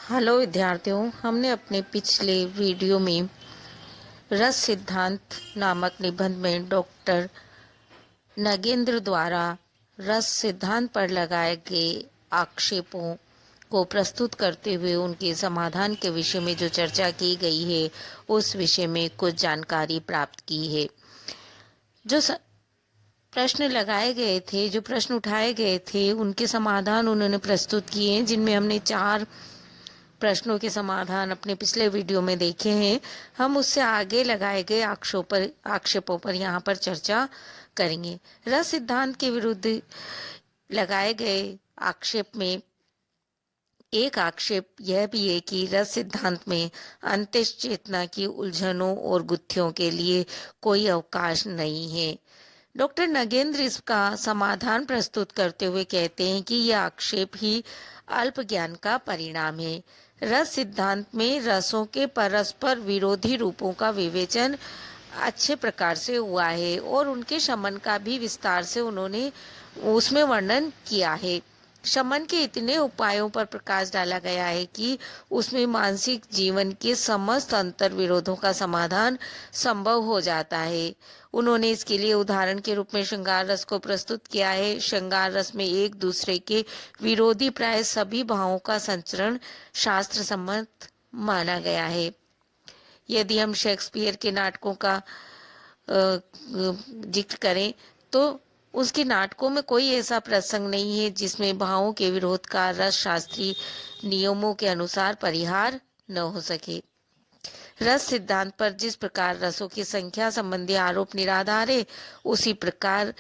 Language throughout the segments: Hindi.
हेलो विद्यार्थियों, हमने अपने पिछले वीडियो में रस सिद्धांत नामक निबंध में डॉक्टर नगेंद्र द्वारा रस सिद्धांत पर लगाए गए आक्षेपों को प्रस्तुत करते हुए उनके समाधान के विषय में जो चर्चा की गई है उस विषय में कुछ जानकारी प्राप्त की है। जो प्रश्न लगाए गए थे, जो प्रश्न उठाए गए थे, उनके समाधान उन्होंने प्रस्तुत किए हैं, जिनमें हमने 4 प्रश्नों के समाधान अपने पिछले वीडियो में देखे हैं। हम उससे आगे लगाए गए आक्षेपों पर यहाँ पर चर्चा करेंगे। रस सिद्धांत के विरुद्ध लगाए गए आक्षेप में एक आक्षेप यह भी है कि रस सिद्धांत में अंतःस्थ चेतना की उलझनों और गुत्थियों के लिए कोई अवकाश नहीं है। डॉक्टर नगेंद्र इसका समाधान प्रस्तुत करते हुए कहते हैं कि यह आक्षेप ही अल्प ज्ञान का परिणाम है। रस सिद्धांत में रसों के परस्पर विरोधी रूपों का विवेचन अच्छे प्रकार से हुआ है और उनके शमन का भी विस्तार से उन्होंने उसमें वर्णन किया है। शमन के इतने उपायों पर प्रकाश डाला गया है कि उसमें मानसिक जीवन के समस्त अंतर विरोधों का समाधान संभव हो जाता है। उन्होंने इसके लिए उदाहरण के रूप में श्रृंगार रस को प्रस्तुत किया है। श्रृंगार रस में एक दूसरे के विरोधी प्राय सभी भावों का संचरण शास्त्र सम्मत माना गया है। यदि हम शेक्सपियर के नाटकों का जिक्र करें तो उसके नाटकों में कोई ऐसा प्रसंग नहीं है जिसमें भावों के विरोध का रस शास्त्रीय नियमों के अनुसार परिहार न हो सके। रस सिद्धांत पर जिस प्रकार रसों की संख्या संबंधी आरोप निराधार है, उसी प्रकार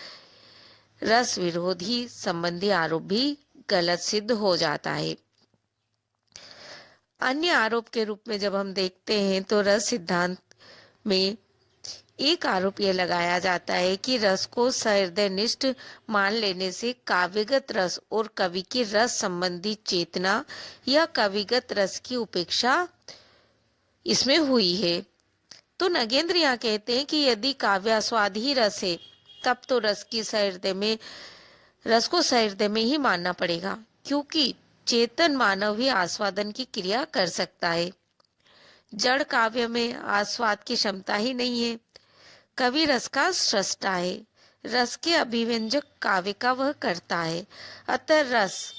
रस विरोधी संबंधी आरोप भी गलत सिद्ध हो जाता है। अन्य आरोप के रूप में जब हम देखते हैं तो रस सिद्धांत में एक आरोप यह लगाया जाता है कि रस को सहृदयनिष्ठ मान लेने से काव्यगत रस और कवि की रस संबंधी चेतना या कविगत रस की उपेक्षा इसमें हुई है। तो नगेंद्र यहाँ कहते हैं कि यदि काव्यास्वाद ही रस है, तब तो रस को सहृदय में ही मानना पड़ेगा, क्योंकि चेतन मानव ही आस्वादन की क्रिया कर सकता है। जड़ काव्य में आस्वाद की क्षमता ही नहीं है। कवि रस का सृष्टा है, रस के अभिव्यंजक काव्य का वह करता है। अतः रस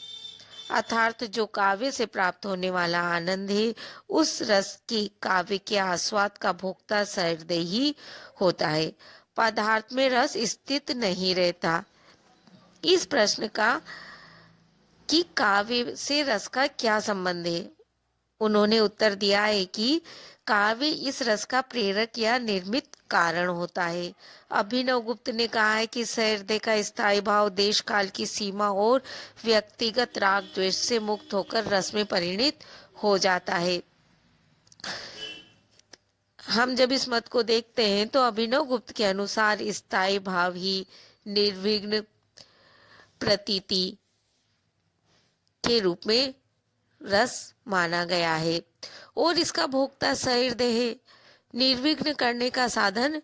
अर्थात जो काव्य से प्राप्त होने वाला आनंद है, उस रस की काव्य के आस्वाद का भोक्ता सहृदय ही होता है। पदार्थ में रस स्थित नहीं रहता। इस प्रश्न का कि काव्य से रस का क्या संबंध है, उन्होंने उत्तर दिया है कि काव्य इस रस का प्रेरक या निर्मित कारण होता है। अभिनव गुप्त ने कहा है कि सहृदय का स्थायी भाव देश काल की सीमा और व्यक्तिगत राग द्वेष से मुक्त होकर रस में परिणित हो जाता है। हम जब इस मत को देखते हैं तो अभिनव गुप्त के अनुसार स्थायी भाव ही निर्विघ्न प्रतीति के रूप में रस माना गया है और इसका भोक्ता सहृदय है। निर्विघ्न करने का साधन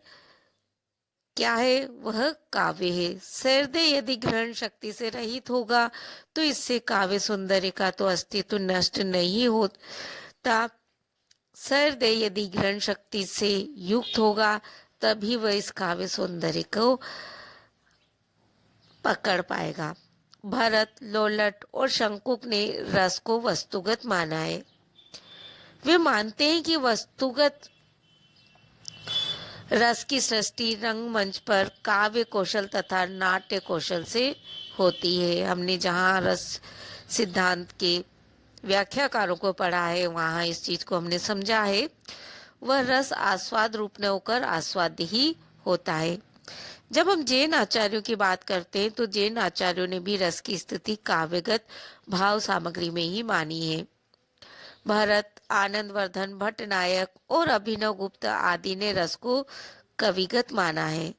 क्या है? वह काव्य है। सहृदय यदि ग्रहण शक्ति से रहित होगा तो इससे काव्य सौंदर्य का तो अस्तित्व नष्ट नहीं होता। सहृदय यदि ग्रहण शक्ति से युक्त होगा तभी वह इस काव्य सौंदर्य को पकड़ पाएगा। भरत, लोलट और शंकुक ने रस को वस्तुगत माना है। वे मानते हैं कि वस्तुगत रस की सृष्टि रंगमंच पर काव्य कौशल तथा नाट्य कौशल से होती है। हमने जहाँ रस सिद्धांत के व्याख्याकारों को पढ़ा है वहाँ इस चीज को हमने समझा है। वह रस आस्वाद रूप न होकर आस्वाद्य ही होता है। जब हम जैन आचार्यों की बात करते हैं तो जैन आचार्यों ने भी रस की स्थिति काव्यगत भाव सामग्री में ही मानी है। भरत, आनंदवर्धन, भट्टनायक और अभिनव गुप्त आदि ने रस को कविगत माना है।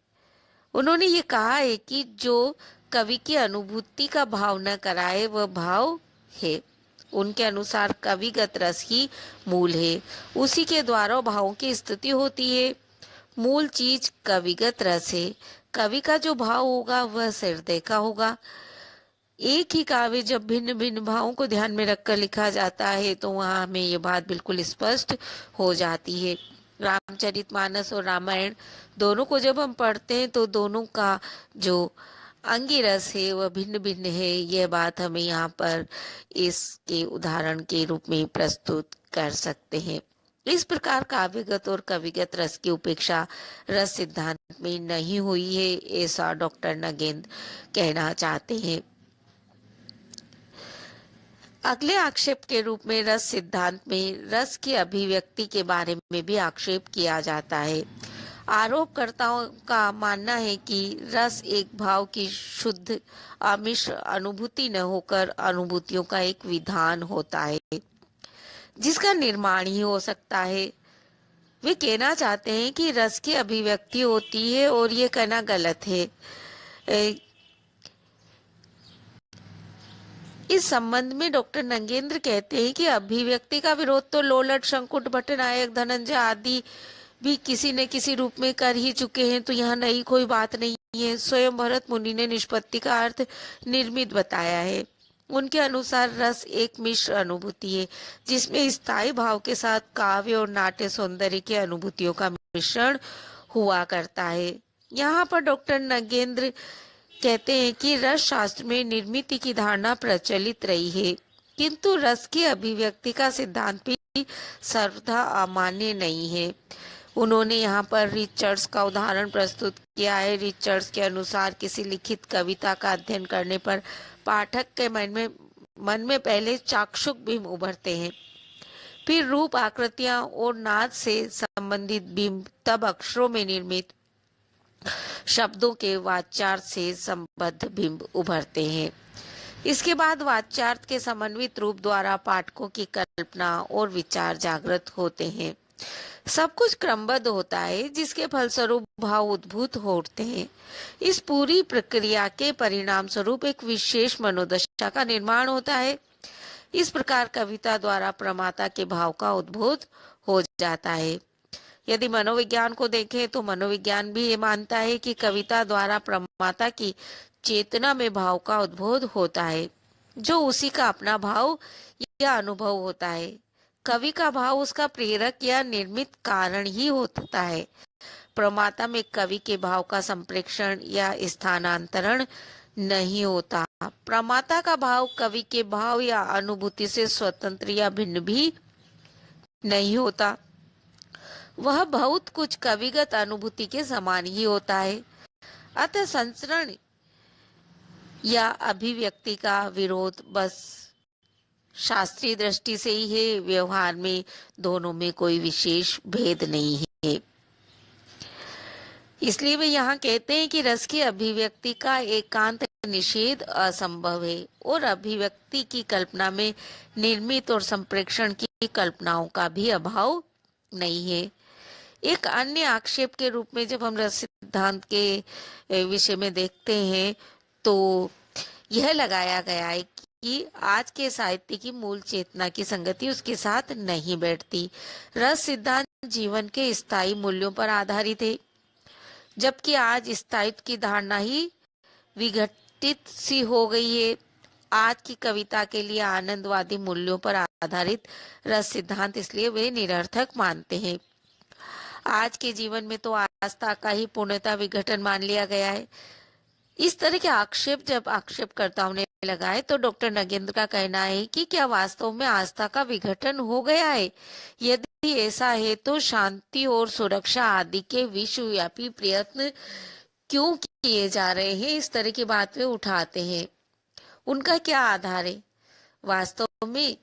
उन्होंने ये कहा है कि जो कवि की अनुभूति का भाव न कराए वह भाव है। उनके अनुसार कविगत रस ही मूल है, उसी के द्वारा भावों की स्थिति होती है। मूल चीज कविगत रस है। कवि का जो भाव होगा वह सहृदय का होगा। एक ही काव्य जब भिन्न भिन्न भावों को ध्यान में रखकर लिखा जाता है तो वहाँ हमें ये बात बिल्कुल स्पष्ट हो जाती है। रामचरितमानस और रामायण दोनों को जब हम पढ़ते हैं तो दोनों का जो अंगी रस है वह भिन्न भिन्न है। यह बात हमें यहाँ पर इसके उदाहरण के रूप में प्रस्तुत कर सकते हैं। इस प्रकार काव्यगत और कविगत रस की उपेक्षा रस सिद्धांत में नहीं हुई है, ऐसा डॉक्टर नगेंद्र कहना चाहते हैं। अगले आक्षेप के रूप में रस सिद्धांत में रस की अभिव्यक्ति के बारे में भी आक्षेप किया जाता है। आरोपकर्ताओं का मानना है कि रस एक भाव की शुद्ध अमिश्र अनुभूति न होकर अनुभूतियों का एक विधान होता है जिसका निर्माण ही हो सकता है। वे कहना चाहते हैं कि रस की अभिव्यक्ति होती है और ये कहना गलत है। इस संबंध में डॉक्टर नगेंद्र कहते हैं कि अभिव्यक्ति का विरोध तो लोलट, शंकुट, भट्टनायक, धनंजय आदि भी किसी न किसी रूप में कर ही चुके हैं, तो यहाँ नई कोई बात नहीं है। स्वयं भरत मुनि ने निष्पत्ति का अर्थ निर्मित बताया है। उनके अनुसार रस एक मिश्र अनुभूति है जिसमें स्थायी भाव के साथ काव्य और नाट्य सौंदर्य की अनुभूतियों का मिश्रण हुआ करता है। यहाँ पर डॉक्टर नगेंद्र कहते हैं कि रस शास्त्र में निर्मित की धारणा प्रचलित रही है, किंतु रस की अभिव्यक्ति का सिद्धांत भी सर्वथा अमान्य नहीं है। उन्होंने यहाँ पर रिचर्ड्स का उदाहरण प्रस्तुत किया है। रिचर्ड्स के अनुसार किसी लिखित कविता का अध्ययन करने पर पाठक के मन में पहले चाक्षुष बिंब उभरते हैं, फिर रूप, आकृतियां और नाद से संबंधित बिंब, तब अक्षरों में निर्मित शब्दों के वाच्यार्थ से संबद्ध बिंब उभरते हैं। इसके बाद वाच्यार्थ के समन्वित रूप द्वारा पाठकों की कल्पना और विचार जागृत होते हैं। सब कुछ क्रमबद्ध होता है जिसके फलस्वरूप भाव उद्भूत होते हैं। इस पूरी प्रक्रिया के परिणाम स्वरूप एक विशेष मनोदशा का निर्माण होता है। इस प्रकार कविता द्वारा प्रमाता के भाव का उद्भूत हो जाता है। यदि मनोविज्ञान को देखें तो मनोविज्ञान भी ये मानता है कि कविता द्वारा प्रमाता की चेतना में भाव का उद्भूत होता है जो उसी का अपना भाव या अनुभव होता है। कवि का भाव उसका प्रेरक या निर्मित कारण ही होता है। प्रमाता में कवि के भाव का संप्रेक्षण या स्थानांतरण नहीं होता। प्रमाता का भाव कवि के भाव या अनुभूति से स्वतंत्र या भिन्न भी नहीं होता। वह बहुत कुछ कविगत अनुभूति के समान ही होता है। अतः संचरण या अभिव्यक्ति का विरोध बस शास्त्रीय दृष्टि से ही है, व्यवहार में दोनों में कोई विशेष भेद नहीं है। इसलिए वे यहाँ कहते हैं कि रस की अभिव्यक्ति का एकांत निषेध असंभव है और अभिव्यक्ति की कल्पना में निर्मित और संप्रेक्षण की कल्पनाओं का भी अभाव नहीं है। एक अन्य आक्षेप के रूप में जब हम रस सिद्धांत के विषय में देखते हैं तो यह लगाया गया है कि आज के साहित्य की मूल चेतना की संगति उसके साथ नहीं बैठती। रस सिद्धांत जीवन के स्थायी मूल्यों पर आधारित है, जबकि आज स्थायित्व की धारणा ही विघटित सी हो गई है। आज की कविता के लिए आनंदवादी मूल्यों पर आधारित रस सिद्धांत इसलिए वे निरर्थक मानते हैं। आज के जीवन में तो आस्था का ही पूर्णतः विघटन मान लिया गया है। इस तरह के आक्षेप जब आक्षेपकर्ताओं ने लगाए तो डॉक्टर नगेंद्र का कहना है कि क्या वास्तव में आस्था का विघटन हो गया है? यदि ऐसा है तो शांति और सुरक्षा आदि के विश्वव्यापी प्रयत्न क्यों किए जा रहे हैं? इस तरह की बात वे उठाते हैं। उनका क्या आधार है? वास्तव में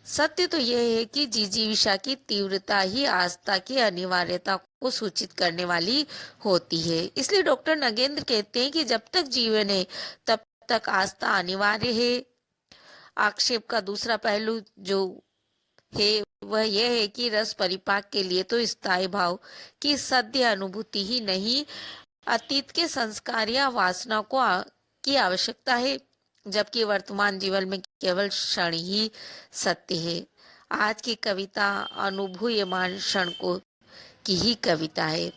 सत्य तो यह है कि जिजीविषा की तीव्रता ही आस्था की अनिवार्यता को सूचित करने वाली होती है। इसलिए डॉक्टर नगेंद्र कहते हैं कि जब तक जीवन है तब तक आस्था अनिवार्य है। आक्षेप का दूसरा पहलू जो है वह यह है कि रस परिपाक के लिए तो स्थायी भाव की सद्य अनुभूति ही नहीं, अतीत के संस्कार या वासना को की आवश्यकता है, जबकि वर्तमान जीवन में केवल क्षण ही सत्य है। आज की कविता अनुभूयमान क्षण को की ही कविता है।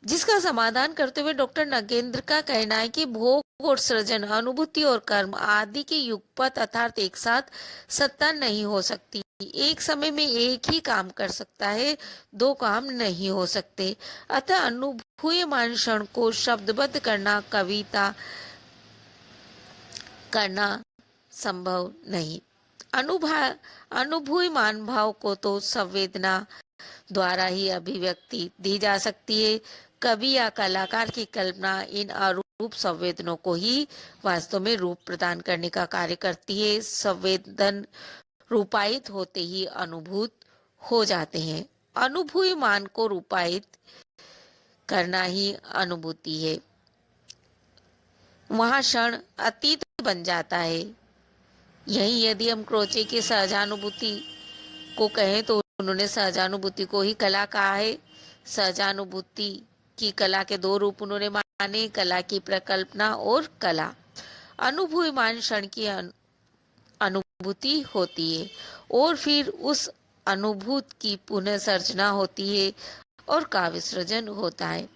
जिसका समाधान करते हुए डॉक्टर नगेंद्र का कहना है कि भोग और सृजन, अनुभूति और कर्म आदि के युगपत अर्थात एक साथ सत्ता नहीं हो सकती। एक समय में एक ही काम कर सकता है, दो काम नहीं हो सकते। अतः अनुभूयमान क्षण को शब्दबद्ध करना, कविता करना संभव नहीं। अनुभूयमान भाव को तो संवेदना द्वारा ही अभिव्यक्ति दी जा सकती है। कवि या कलाकार की कल्पना इन अरूप संवेदनों को ही वास्तव में रूप प्रदान करने का कार्य करती है। संवेदन रूपायित होते ही अनुभूत हो जाते हैं। अनुभूयमान को रूपायित करना ही अनुभूति है। वहां क्षण अतीत बन जाता है। यही यदि हम क्रोचे की सहजानुभूति को कहें तो उन्होंने सहजानुभूति को ही कला कहा है। सहजानुभूति की कला के दो रूप उन्होंने माने, कला की प्रकल्पना और कला। अनुभूयमान क्षण की अनुभूति होती है और फिर उस अनुभूत की पुनः सर्जना होती है और काव्य सृजन होता है।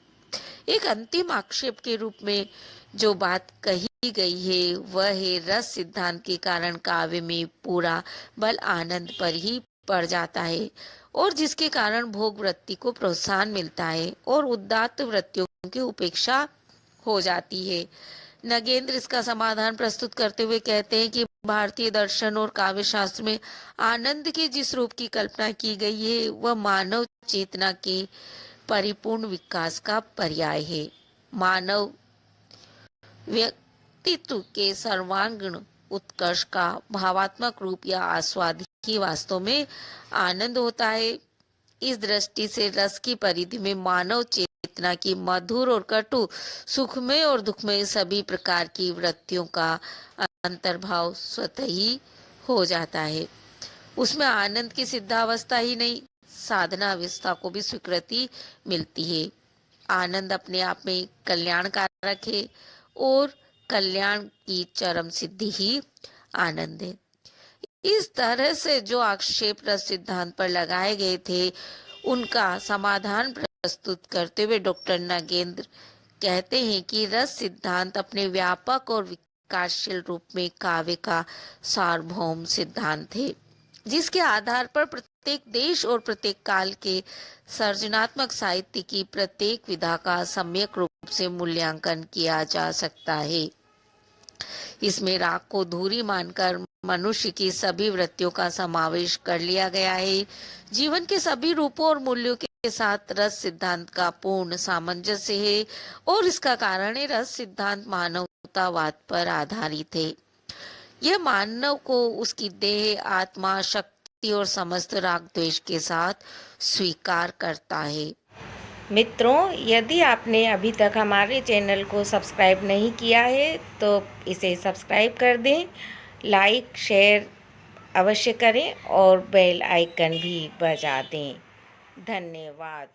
एक अंतिम आक्षेप के रूप में जो बात कही गई है वह है रस सिद्धांत के कारण काव्य में पूरा बल आनंद पर ही पड़ जाता है और जिसके कारण भोग वृत्ति को प्रोत्साहन मिलता है और उदात्त वृत्तियों की उपेक्षा हो जाती है। नगेंद्र इसका समाधान प्रस्तुत करते हुए कहते हैं कि भारतीय दर्शन और काव्य शास्त्र में आनंद के जिस रूप की कल्पना की गई है वह मानव चेतना के परिपूर्ण विकास का पर्याय है। मानव व्यक्तित्व के सर्वांगीण उत्कर्ष का भावात्मक रूप या आस्वाद ही वास्तव में आनंद होता है। इस दृष्टि से रस की परिधि में मानव चेतना की मधुर और कटु, सुखमय और दुखमय सभी प्रकार की वृत्तियों का अंतर्भाव स्वतः ही हो जाता है। उसमें आनंद की सिद्धावस्था ही नहीं, साधना अवस्था को भी स्वीकृति मिलती है। आनंद अपने आप में कल्याणकारक है और कल्याण की चरम सिद्धि ही आनंद है। इस तरह से जो आक्षेप रस सिद्धांत पर लगाए गए थे उनका समाधान प्रस्तुत करते हुए डॉक्टर नगेंद्र कहते हैं कि रस सिद्धांत अपने व्यापक और विकासशील रूप में काव्य का सार्वभौम सिद्धांत है, जिसके आधार पर प्रत्येक देश और प्रत्येक काल के सृजनात्मक साहित्य की प्रत्येक विधा का सम्यक रूप से मूल्यांकन किया जा सकता है। इसमें राग को धुरी मानकर मनुष्य की सभी वृत्तियों का समावेश कर लिया गया है। जीवन के सभी रूपों और मूल्यों के साथ रस सिद्धांत का पूर्ण सामंजस्य है और इसका कारण है रस सिद्धांत मानवतावाद पर आधारित है। यह मानव को उसकी देह, आत्मा, शक्ति और समस्त राग द्वेष के साथ स्वीकार करता है। मित्रों, यदि आपने अभी तक हमारे चैनल को सब्सक्राइब नहीं किया है तो इसे सब्सक्राइब कर दें, लाइक शेयर अवश्य करें और बेल आइकन भी बजा दें। धन्यवाद।